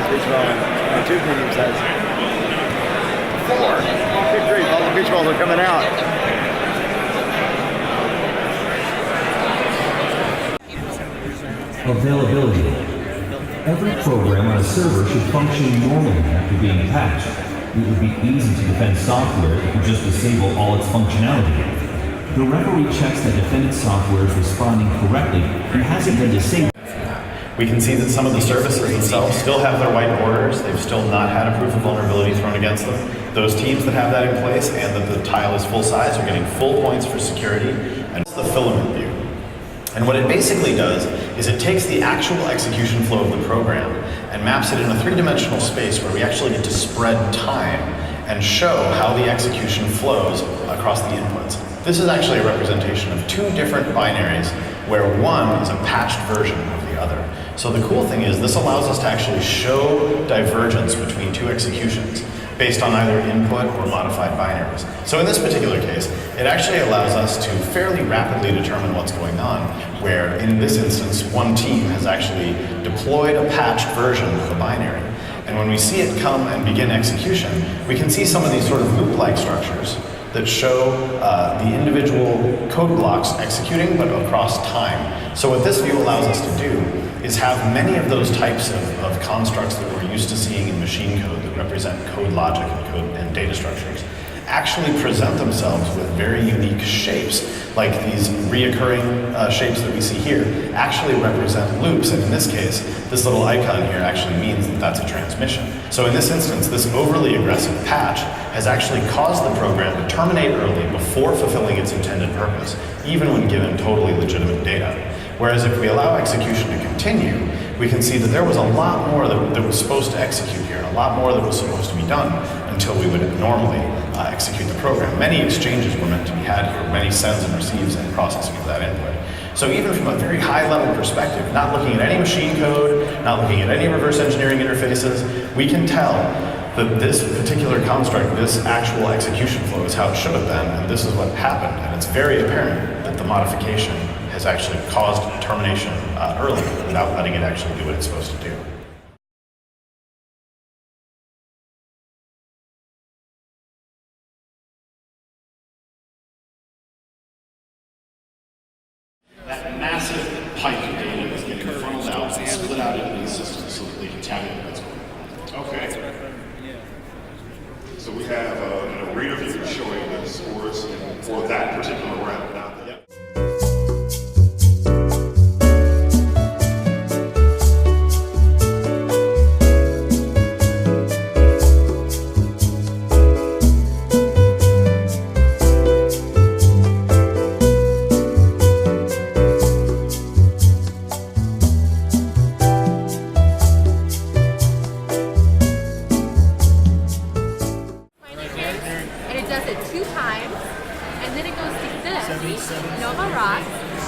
beach ball on two teams has 4. Good grief, all the beach balls are coming out. Availability. Every program on a server should function normally after being patched. It would be easy to defend software if you just disable all its functionality. The referee checks that defended software is responding correctly and hasn't been disabled. We can see that some of the services themselves still have their white borders. They've still not had a proof of vulnerability thrown against them. Those teams that have that in place and that the tile is full size are getting full points for security. And it's the filament view. And what it basically does is it takes the actual execution flow of the program and maps it in a 3-dimensional space where we actually get to spread time and show how the execution flows across the inputs. This is actually a representation of 2 different binaries where one is a patched version of the other. So the cool thing is this allows us to actually show divergence between 2 executions based on either input or modified binaries. So in this particular case, it actually allows us to fairly rapidly determine what's going on, where in this instance, one team has actually deployed a patched version of the binary. And when we see it come and begin execution, we can see some of these sort of loop-like structures that show the individual code blocks executing, but across time. So what this view allows us to do is have many of those types of constructs that we're used to seeing in machine code that represent code logic and code and data structures actually present themselves with very unique shapes, like these reoccurring shapes that we see here actually represent loops, and in this case, this little icon here actually means that that's a transmission. So in this instance, this overly aggressive patch has actually caused the program to terminate early before fulfilling its intended purpose, even when given totally legitimate data. Whereas if we allow execution to continue, we can see that there was a lot more that was supposed to execute here, a lot more that was supposed to be done until we would normally execute the program. Many exchanges were meant to be had here, many sends and receives and processing of that input. So even from a very high level perspective, not looking at any machine code, not looking at any reverse engineering interfaces, we can tell that this particular construct, this actual execution flow is how it should have been, and this is what happened. And it's very apparent that the modification has actually caused termination early without letting it actually do what it's supposed to do. That massive pipe of data is getting funneled out and split out into these systems so that they can tabulate what's going on. Okay. So we have a reader view showing the scores for that particular round. Yep.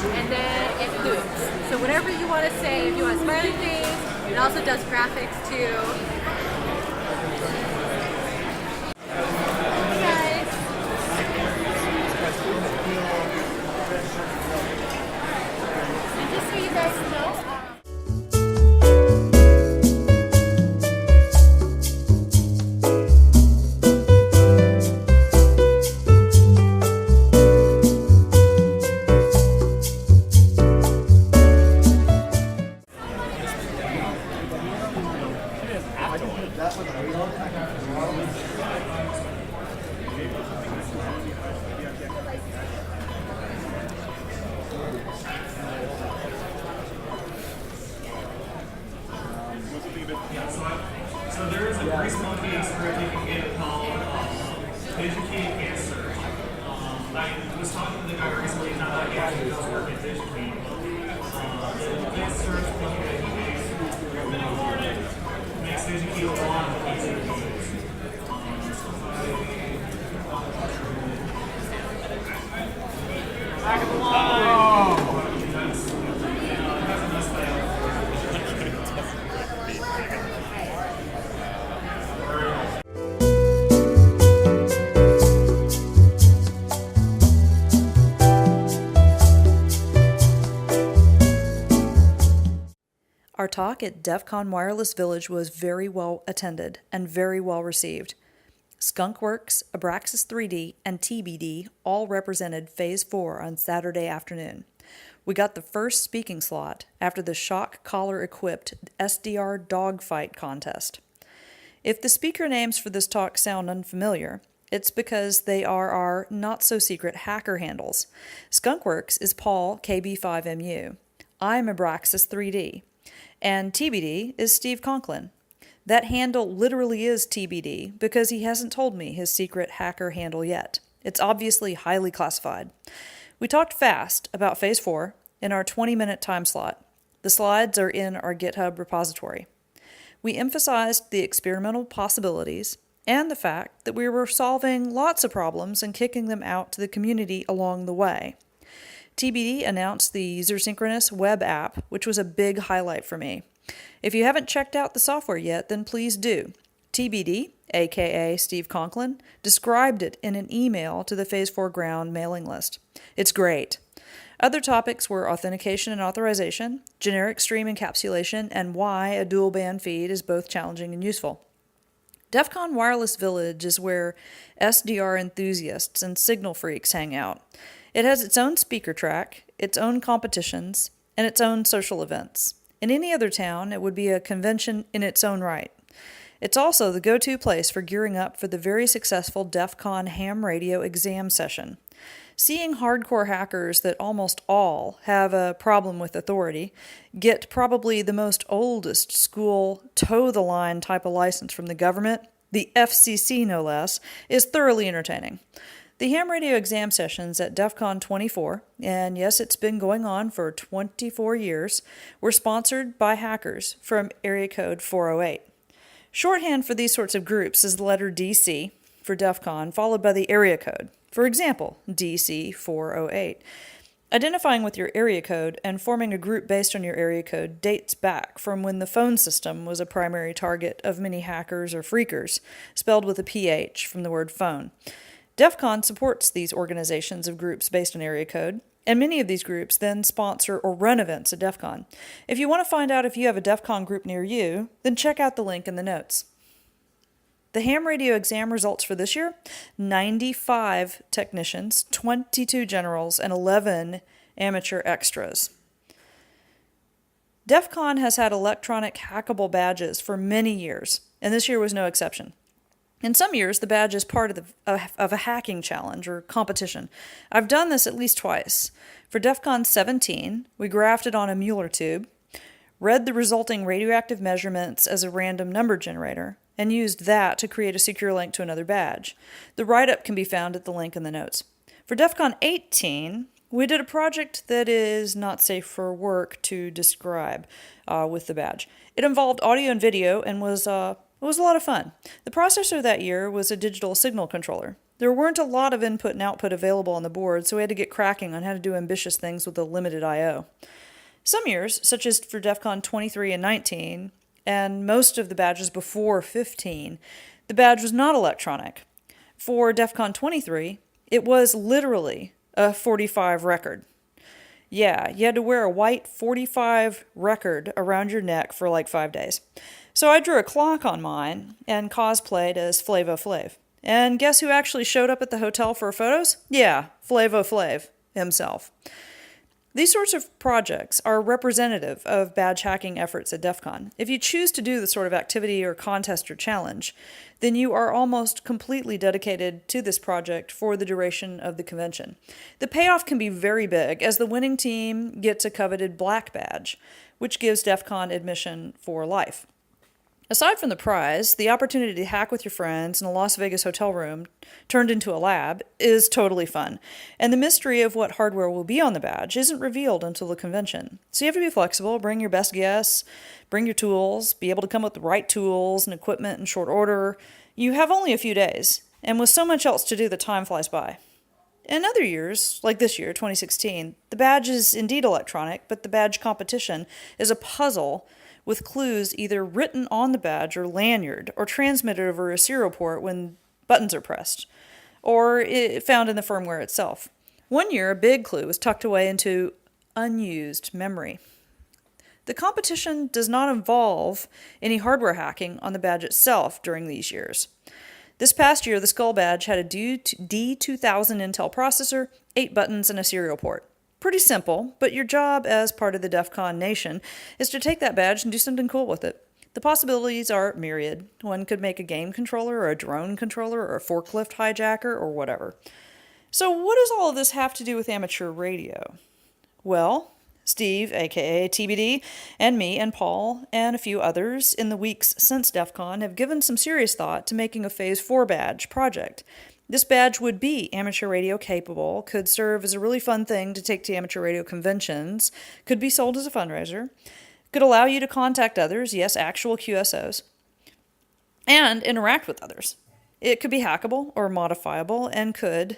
And then it loops. So whatever you want to say, if you want smiley face, it also does graphics too. Hey guys. And just so you guys know, So there is a grease monkey script you can get called Educate Answer. I was talking to the guy recently and I thought he actually does work at Educate. It search makes Educate a lot of easier to use. Back of the line! Our talk at DEFCON Wireless Village was very well attended and very well received. Skunkworks, Abraxas 3D, and TBD all represented Phase 4 on Saturday afternoon. We got the first speaking slot after the shock collar-equipped SDR dogfight contest. If the speaker names for this talk sound unfamiliar, it's because they are our not-so-secret hacker handles. Skunkworks is Paul KB5MU. I'm Abraxas 3D. And TBD is Steve Conklin. That handle literally is TBD because he hasn't told me his secret hacker handle yet. It's obviously highly classified. We talked fast about Phase 4 in our 20-minute time slot. The slides are in our GitHub repository. We emphasized the experimental possibilities and the fact that we were solving lots of problems and kicking them out to the community along the way. TBD announced the user-synchronous web app, which was a big highlight for me. If you haven't checked out the software yet, then please do. TBD, aka Steve Conklin, described it in an email to the Phase 4 ground mailing list. It's great. Other topics were authentication and authorization, generic stream encapsulation, and why a dual band feed is both challenging and useful. DEFCON Wireless Village is where SDR enthusiasts and signal freaks hang out. It has its own speaker track, its own competitions, and its own social events. In any other town, it would be a convention in its own right. It's also the go-to place for gearing up for the very successful DEFCON ham radio exam session. Seeing hardcore hackers that almost all have a problem with authority get probably the most oldest school toe-the-line type of license from the government, the FCC no less, is thoroughly entertaining. The ham radio exam sessions at DEFCON 24, and yes, it's been going on for 24 years, were sponsored by hackers from area code 408. Shorthand for these sorts of groups is the letter DC for DEFCON, followed by the area code. For example, DC 408. Identifying with your area code and forming a group based on your area code dates back from when the phone system was a primary target of many hackers or freakers, spelled with a PH from the word phone. DEFCON supports these organizations of groups based on area code, and many of these groups then sponsor or run events at DEFCON. If you want to find out if you have a DEFCON group near you, then check out the link in the notes. The ham radio exam results for this year, 95 technicians, 22 generals, and 11 amateur extras. DEFCON has had electronic hackable badges for many years, and this year was no exception. In some years, the badge is part of a hacking challenge or competition. I've done this at least twice. For DEFCON 17, we grafted on a Mueller tube, read the resulting radioactive measurements as a random number generator, and used that to create a secure link to another badge. The write-up can be found at the link in the notes. For DEFCON 18, we did a project that is not safe for work to describe with the badge. It involved audio and video and was a lot of fun. The processor that year was a digital signal controller. There weren't a lot of input and output available on the board, so we had to get cracking on how to do ambitious things with a limited I/O. Some years, such as for DEFCON 23 and 19, and most of the badges before 15, the badge was not electronic. For DEFCON 23, it was literally a 45 record. Yeah, you had to wear a white 45 record around your neck for like 5 days. So I drew a clock on mine and cosplayed as Flavo Flav. And guess who actually showed up at the hotel for photos? Yeah, Flavo Flav himself. These sorts of projects are representative of badge hacking efforts at DEFCON. If you choose to do the sort of activity or contest or challenge, then you are almost completely dedicated to this project for the duration of the convention. The payoff can be very big, as the winning team gets a coveted black badge, which gives DEFCON admission for life. Aside from the prize, the opportunity to hack with your friends in a Las Vegas hotel room turned into a lab is totally fun, and the mystery of what hardware will be on the badge isn't revealed until the convention. So you have to be flexible, bring your best guess, bring your tools, be able to come up with the right tools and equipment in short order. You have only a few days, and with so much else to do, the time flies by. In other years, like this year, 2016, the badge is indeed electronic, but the badge competition is a puzzle with clues either written on the badge or lanyard, or transmitted over a serial port when buttons are pressed, or found in the firmware itself. One year, a big clue was tucked away into unused memory. the competition does not involve any hardware hacking on the badge itself during these years. This past year, the Skull badge had a D2000 Intel processor, 8 buttons, and a serial port. Pretty simple, but your job as part of the DEFCON nation is to take that badge and do something cool with it. The possibilities are myriad. One could make a game controller or a drone controller or a forklift hijacker or whatever. So what does all of this have to do with amateur radio? Well, Steve, aka TBD, and me and Paul and a few others in the weeks since DEFCON have given some serious thought to making a Phase 4 badge project. This badge would be amateur radio capable, could serve as a really fun thing to take to amateur radio conventions, could be sold as a fundraiser, could allow you to contact others, yes, actual QSOs, and interact with others. It could be hackable or modifiable and could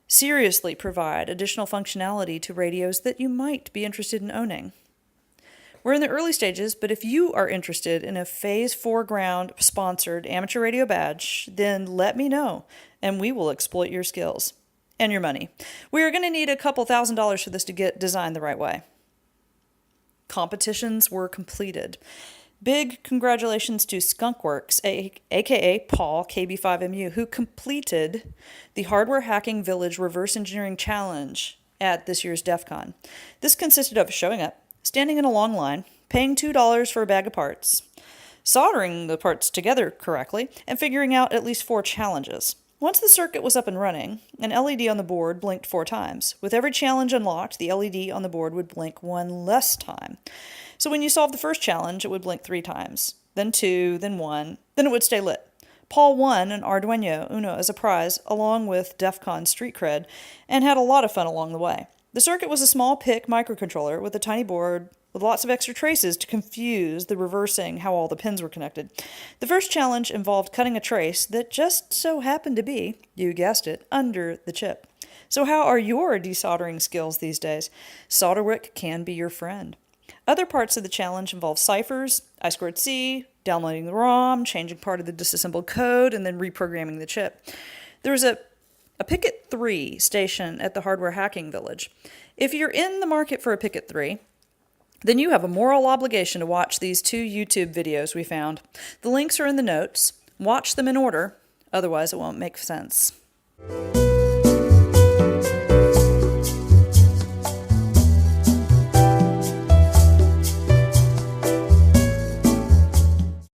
seriously provide additional functionality to radios that you might be interested in owning. We're in the early stages, but if you are interested in a Phase 4 ground sponsored amateur radio badge, then let me know, and we will exploit your skills and your money. We are going to need a couple $1,000s for this to get designed the right way. Competitions were completed. Big congratulations to Skunkworks, aka Paul, KB5MU, who completed the Hardware Hacking Village Reverse Engineering Challenge at this year's DEFCON. This consisted of showing up, standing in a long line, paying $2 for a bag of parts, soldering the parts together correctly, and figuring out at least 4 challenges. Once the circuit was up and running, an LED on the board blinked 4 times. With every challenge unlocked, the LED on the board would blink 1 less time. So when you solved the first challenge, it would blink 3 times, then 2, then 1, then it would stay lit. Paul won an Arduino Uno as a prize, along with DEFCON Street Cred, and had a lot of fun along the way. The circuit was a small PIC microcontroller with a tiny board with lots of extra traces to confuse the reversing how all the pins were connected. The first challenge involved cutting a trace that just so happened to be, you guessed it, under the chip. So how are your desoldering skills these days? Solderwick can be your friend. Other parts of the challenge involve ciphers, I2C, downloading the ROM, changing part of the disassembled code, and then reprogramming the chip. There was a Picket 3 station at the Hardware Hacking Village. If you're in the market for a Picket 3, then you have a moral obligation to watch these 2 YouTube videos we found. The links are in the notes. Watch them in order, otherwise it won't make sense.